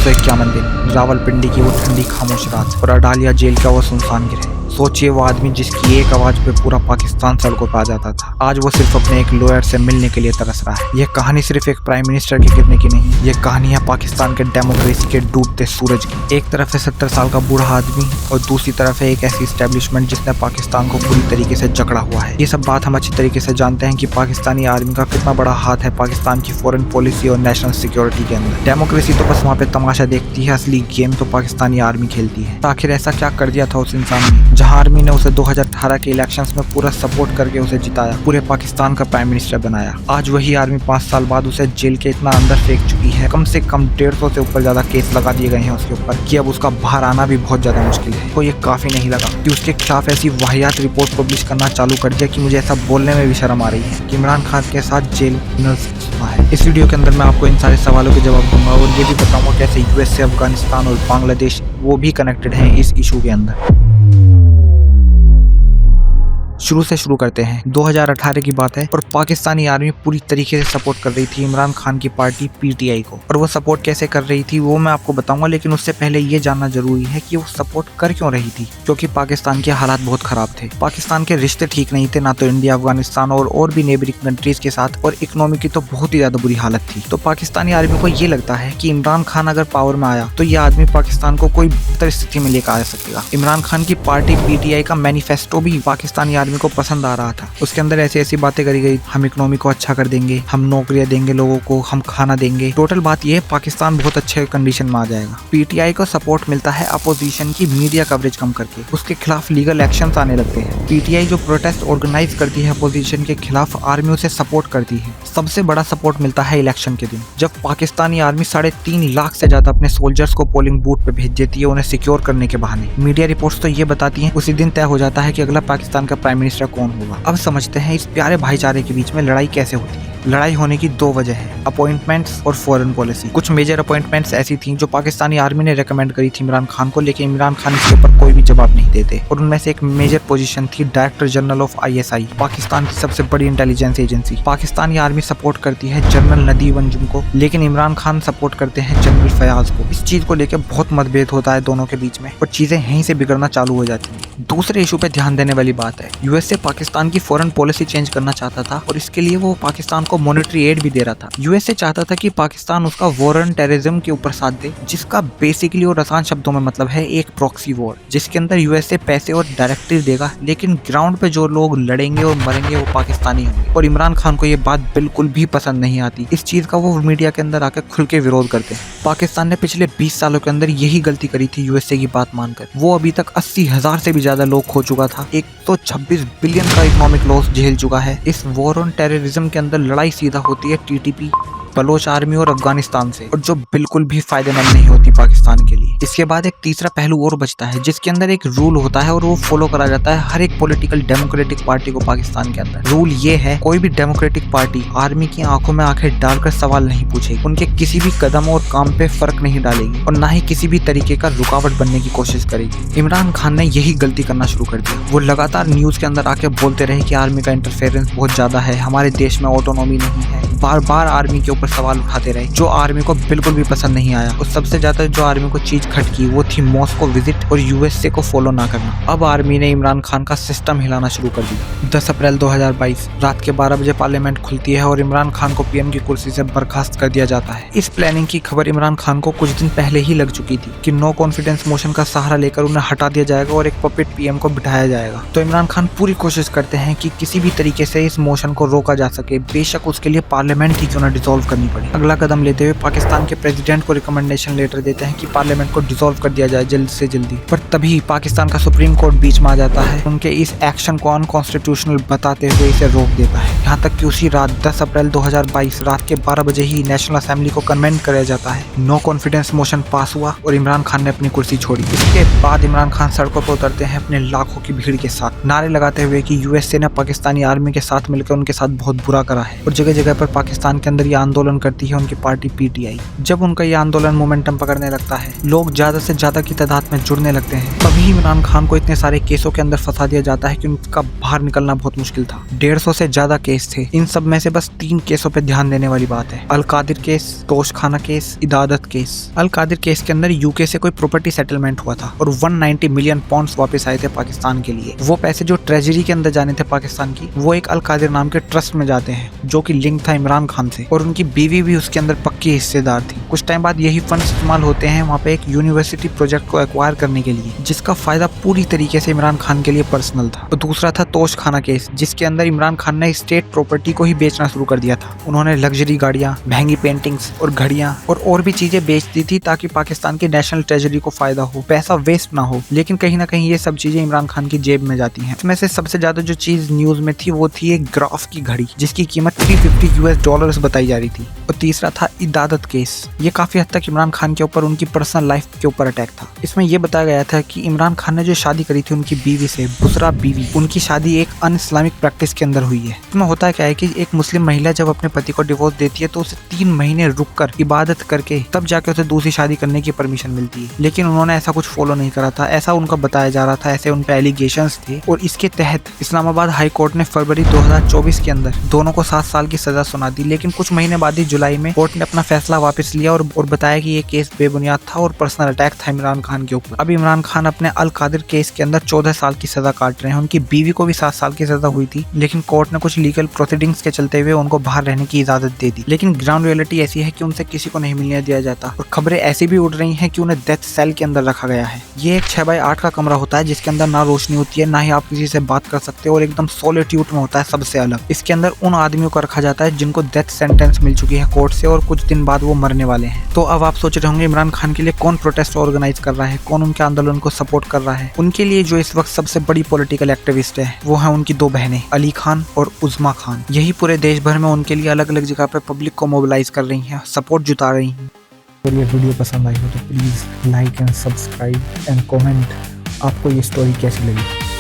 1951 दिन, रावलपिंडी की वो ठंडी खामोश रात और अडालिया जेल का वो सुनसान गिरह। सोचिए वो आदमी जिसकी एक आवाज पे पूरा पाकिस्तान सड़कों पे आ जाता था, आज वो सिर्फ अपने एक लॉयर से मिलने के लिए तरस रहा है। यह कहानी सिर्फ एक प्राइम मिनिस्टर के गिरने की नहीं, ये कहानी है पाकिस्तान के डेमोक्रेसी के डूबते सूरज की। एक तरफ है 70 साल का बूढ़ा आदमी और दूसरी तरफ है एक ऐसी एस्टेब्लिशमेंट जिसने पाकिस्तान को पूरी तरीके से जकड़ा हुआ है। ये सब बात हम अच्छी तरीके से जानते हैं कि पाकिस्तानी आर्मी का कितना बड़ा हाथ है पाकिस्तान की फॉरेन पॉलिसी और नेशनल सिक्योरिटी के अंदर। डेमोक्रेसी तो बस वहाँ पे तमाशा देखती है, असली गेम तो पाकिस्तानी आर्मी खेलती है। आखिर ऐसा क्या कर दिया था उस इंसान ने, जहाँ आर्मी ने उसे 2018 के इलेक्शंस में पूरा सपोर्ट करके उसे जिताया, पूरे पाकिस्तान का प्राइम मिनिस्टर बनाया। आज वही आर्मी 5 साल बाद उसे जेल के इतना अंदर फेंक चुकी है, कम से कम 150 से ऊपर ज्यादा केस लगा दिए गए हैं उसके ऊपर कि अब उसका बाहर आना भी बहुत ज्यादा मुश्किल है। तो ये काफी नहीं लगा कि उसके खिलाफ ऐसी वाहियात रिपोर्ट पब्लिश करना चालू कर दिया कि मुझे ऐसा बोलने में भी शर्म आ रही है कि इमरान खान के साथ जेल है। इस वीडियो के अंदर मैं आपको इन सारे सवालों के जवाब दूंगा और ये भी बताऊंगा कैसे यूएस से अफगानिस्तान और बांग्लादेश वो भी कनेक्टेड हैं इस इशू के अंदर। शुरू से शुरू करते हैं। 2018 की बात है और पाकिस्तानी आर्मी पूरी तरीके से सपोर्ट कर रही थी इमरान खान की पार्टी पीटीआई को, और वो सपोर्ट कैसे कर रही थी वो मैं आपको बताऊंगा, लेकिन उससे पहले ये जानना जरूरी है कि वो सपोर्ट कर क्यों रही थी। क्योंकि पाकिस्तान के हालात बहुत खराब थे, पाकिस्तान के रिश्ते ठीक नहीं थे, ना तो इंडिया, अफगानिस्तान और भी नेबरिंग कंट्रीज के साथ, और इकोनॉमी की तो बहुत ही ज्यादा बुरी हालत थी। तो पाकिस्तानी आर्मी को ये लगता है कि इमरान खान अगर पावर में आया तो ये आदमी पाकिस्तान को कोई बेहतर स्थिति में लेकर आ सकेगा। इमरान खान की पार्टी पीटीआई का मैनिफेस्टो भी पाकिस्तानी आर्मी को पसंद आ रहा था। उसके अंदर ऐसी ऐसी बातें करी गई, हम इकोनॉमी को अच्छा कर देंगे, हम नौकरियां देंगे लोगों को, हम खाना देंगे। टोटल बात यह है पाकिस्तान बहुत अच्छे कंडीशन में आ जाएगा। पीटीआई को सपोर्ट मिलता है अपोजिशन की मीडिया कवरेज कम करके, उसके खिलाफ लीगल एक्शंस आने लगते हैं। पीटीआई जो प्रोटेस्ट ऑर्गेनाइज करती है अपोजिशन के खिलाफ, आर्मी उसे सपोर्ट करती है। सबसे बड़ा सपोर्ट मिलता है इलेक्शन के दिन, जब पाकिस्तानी आर्मी 3.5 लाख से ज्यादा अपने सोल्जर्स को पोलिंग बूथ पे भेज देती है उन्हें सिक्योर करने के बहाने। मीडिया रिपोर्ट्स तो ये बताती हैं उसी दिन तय हो जाता है कि अगला पाकिस्तान का प्राइम मिनिस्टर कौन होगा। अब समझते हैं इस प्यारे भाईचारे के बीच में लड़ाई कैसे होती है। लड़ाई होने की 2 वजह है, अपॉइंटमेंट्स और फॉरेन पॉलिसी। कुछ मेजर अपॉइंटमेंट्स ऐसी थी जो पाकिस्तानी आर्मी ने रेकमेंड करी थी इमरान खान को, लेकिन इमरान खान इसके ऊपर कोई भी जवाब नहीं देते। और उनमें से एक मेजर पोजीशन थी director general of ISI, Pakistan की सबसे बड़ी intelligence agency. Pakistani army support करती है जनरल नदीम अंजुम को, लेकिन इमरान खान सपोर्ट करते हैं जनरल फयाज को। इस चीज को लेकर बहुत मतभेद होता है दोनों के बीच में और चीजें यहीं से बिगड़ना चालू हो जाती है। दूसरे इशू पे ध्यान देने वाली बात है, यूएसए पाकिस्तान की फॉरेन पॉलिसी चेंज करना चाहता था और इसके लिए वो पाकिस्तान को मॉनेटरी एड भी दे रहा था। यूएसए चाहता था कि पाकिस्तान उसका वॉर ऑन टेररिज्म के ऊपर साथ दे, जिसका बेसिकली और आसान शब्दों में मतलब है एक प्रॉक्सी वॉर, जिसके अंदर यूएसए पैसे और डायरेक्टिव देगा, लेकिन ग्राउंड पे जो लोग लड़ेंगे और मरेंगे वो पाकिस्तानी होंगे। और इमरान खान को ये बात बिल्कुल भी पसंद नहीं आती। इस चीज का वो मीडिया के अंदर आकर खुल के विरोध करते हैं। पाकिस्तान ने पिछले 20 सालों के अंदर यही गलती करी थी यूएसए की बात मानकर। वो अभी तक 80,000 से भी ज्यादा लोग खो चुका था, 126 बिलियन का इकोनॉमिक लॉस झेल चुका है। इस वॉर ऑन टेररिज्म के अंदर लड़ाई सीधा होती है टीटीपी, बलोच आर्मी और अफगानिस्तान से, और जो बिल्कुल भी फायदेमंद नहीं होती पाकिस्तान के लिए। इसके बाद एक तीसरा पहलू और बचता है, जिसके अंदर एक रूल होता है और वो फॉलो करा जाता है हर एक पॉलिटिकल डेमोक्रेटिक पार्टी को पाकिस्तान के अंदर। रूल ये है, कोई भी डेमोक्रेटिक पार्टी आर्मी की आंखों में आंखें डालकर सवाल नहीं पूछेगी, उनके किसी भी कदम और काम पे फर्क नहीं डालेगी और ना ही किसी भी तरीके का रुकावट बनने की कोशिश करेगी। इमरान खान ने यही गलती करना शुरू कर दिया। वो लगातार न्यूज के अंदर आके बोलते रहे कि आर्मी का इंटरफेरेंस बहुत ज्यादा है, हमारे देश में ऑटोनॉमी नहीं है। बार बार आर्मी के ऊपर सवाल उठाते रहे, जो आर्मी को बिल्कुल भी पसंद नहीं आया। और सबसे ज्यादा जो आर्मी को चीज खटकी वो थी मॉस्को विजिट और यूएसए को फॉलो ना करना। अब आर्मी ने इमरान खान का सिस्टम हिलाना शुरू कर दिया। 10 अप्रैल 2022 रात के 12 बजे पार्लियामेंट खुलती है और इमरान खान को पीएम की कुर्सी से बर्खास्त कर दिया जाता है। इस प्लानिंग की खबर इमरान खान को कुछ दिन पहले ही लग चुकी थी कि नो कॉन्फिडेंस मोशन का सहारा लेकर उन्हें हटा दिया जाएगा और एक पपेट पीएम को बिठाया जाएगा। तो इमरान खान पूरी कोशिश करते हैं कि किसी भी तरीके से इस मोशन को रोका जा सके, बेशक उसके लिए पार्लियामेंट ही क्यों ना डिसॉल्व करनी पड़े। अगला कदम लेते हुए पाकिस्तान के प्रेसिडेंट को रिकमेंडेशन लेटर देते हैं कि पार्लियामेंट को डिसॉल्व कर दिया जाए जल्द से जल्दी। पर तभी पाकिस्तान का सुप्रीम कोर्ट बीच में आ जाता है, उनके इस एक्शन को अनकॉन्स्टिट्यूशनल बताते हुए इसे रोक देता है। यहाँ तक कि उसी रात 10 अप्रैल 2022 रात के 12 बजे ही नेशनल असेंबली को कन्वेंट कराया जाता है। नो कॉन्फिडेंस मोशन पास हुआ और इमरान खान ने अपनी कुर्सी छोड़ी। इसके बाद इमरान खान सड़कों पर उतरते हैं अपने लाखों की भीड़ के साथ, नारे लगाते हुए कि यूएसए ने पाकिस्तानी आर्मी के साथ मिलकर उनके साथ बहुत बुरा करा है और जगह जगह पर पाकिस्तान के अंदर ये आंदोलन करती है उनकी पार्टी पीटीआई। जब उनका ये आंदोलन मोमेंटम पकड़ने लगता है, लोग ज्यादा से ज्यादा की तादाद में जुड़ने लगते हैं, तभी इमरान खान को इतने सारे केसों के अंदर फंसा दिया जाता है कि उनका बाहर निकलना बहुत मुश्किल था। 150 से ज्यादा केस थे। इन सब में से बस 3 केसों पे ध्यान देने वाली बात है, Al Qadir case, Toshakhana case, Iddat case. Al Qadir case के अंदर यूके से कोई प्रॉपर्टी सेटलमेंट हुआ था और 190 मिलियन पाउंड्स वापस आए थे पाकिस्तान के लिए। वो पैसे जो ट्रेजरी के अंदर जाने थे पाकिस्तान की, वो एक अल कादिर नाम के ट्रस्ट में जाते हैं जो कि लिंक था इमरान खान से, और उनकी बीवी भी उसके अंदर पक्की हिस्सेदार थी। कुछ टाइम बाद यही फंड इस्तेमाल होते हैं वहाँ पे एक यूनिवर्सिटी प्रोजेक्ट को एक्वायर करने के लिए, जिसका फायदा पूरी तरीके से इमरान खान के लिए पर्सनल था। और दूसरा था तोशखाना केस, जिसके अंदर इमरान खान ने स्टेट प्रॉपर्टी को ही बेचना शुरू कर दिया था। उन्होंने लग्जरी गाड़ियां, महंगी पेंटिंग्स और घड़ियां और भी चीजें बेच दी थी ताकि पाकिस्तान की नेशनल ट्रेजरी को फायदा हो, पैसा वेस्ट ना हो। लेकिन कहीं ना कहीं ये सब चीजें इमरान खान की जेब में जाती हैं। इसमें से सबसे ज्यादा जो चीज न्यूज में थी वो थी एक ग्राफ की घड़ी, जिसकी कीमत $350 बताई जा रही थी। और तीसरा था इदादत केस। ये काफी हद तक इमरान खान के ऊपर, उनकी पर्सनल लाइफ के ऊपर अटैक था। इसमें यह बताया गया था कि इमरान खान ने जो शादी करी थी उनकी बीवी से, बुसरा बीवी, उनकी शादी एक अन इस्लामिक प्रैक्टिस के अंदर हुई है। इसमें होता क्या है कि एक मुस्लिम महिला जब अपने पति को डिवोर्स देती है तो उसे 3 महीने रुककर इबादत करके तब जाके उसे दूसरी शादी करने की परमिशन मिलती है। लेकिन उन्होंने ऐसा कुछ फॉलो नहीं करा था, ऐसा उनका बताया जा रहा था, ऐसे उन पे एलिगेशंस थे। और इसके तहत इस्लामाबाद हाई कोर्ट ने फरवरी 2024 के अंदर दोनों को 7 साल की सजा सुना दी। लेकिन कुछ महीने बाद ही जुलाई में कोर्ट ने अपना फैसला वापस लिया और बताया कि ये केस बेबुनियाद था और पर्सनल अटैक था इमरान खान के ऊपर। अब इमरान खान अपने अल कादिर केस के अंदर 14 साल की सजा काट रहे हैं। उनकी बीवी को भी 7 साल की सजा हुई थी, लेकिन कोर्ट ने कुछ लीगल प्रोसीडिंग्स के चलते हुए उनको बाहर रहने की इजाजत दे दी। लेकिन ग्राउंड रियलिटी ऐसी है कि उनसे किसी को नहीं मिलने दिया जाता और खबरें ऐसी भी उड़ रही हैं कि उन्हें डेथ सेल के अंदर रखा गया है। ये एक 6x8 का कमरा होता है जिसके अंदर ना रोशनी होती है, ना ही आप किसी से बात कर सकते हो, और एकदम सॉलिट्यूड में होता है सबसे अलग। इसके अंदर उन आदमियों को रखा जाता है जिनको डेथ सेंटेंस मिल चुकी है कोर्ट से और कुछ दिन बाद वो मरने वाले हैं। तो अब आप सोच रहे होंगे इमरान खान के लिए कौन प्रोटेस्ट ऑर्गेनाइज कर रहा है, कौन उनके आंदोलन को सपोर्ट कर रहा है। उनके लिए जो इस वक्त सबसे बड़ी पॉलिटिकल एक्टिविस्ट है वो है उनकी 2 बहनें, अली खान और उज़मा खान। यही पूरे देश भर में उनके लिए अलग अलग जगह पे पब्लिक को मोबिलाइज कर रही हैं, सपोर्ट जुटा रही हैं। अगर ये वीडियो पसंद आई हो तो please like and subscribe and comment आपको ये स्टोरी कैसी लगी।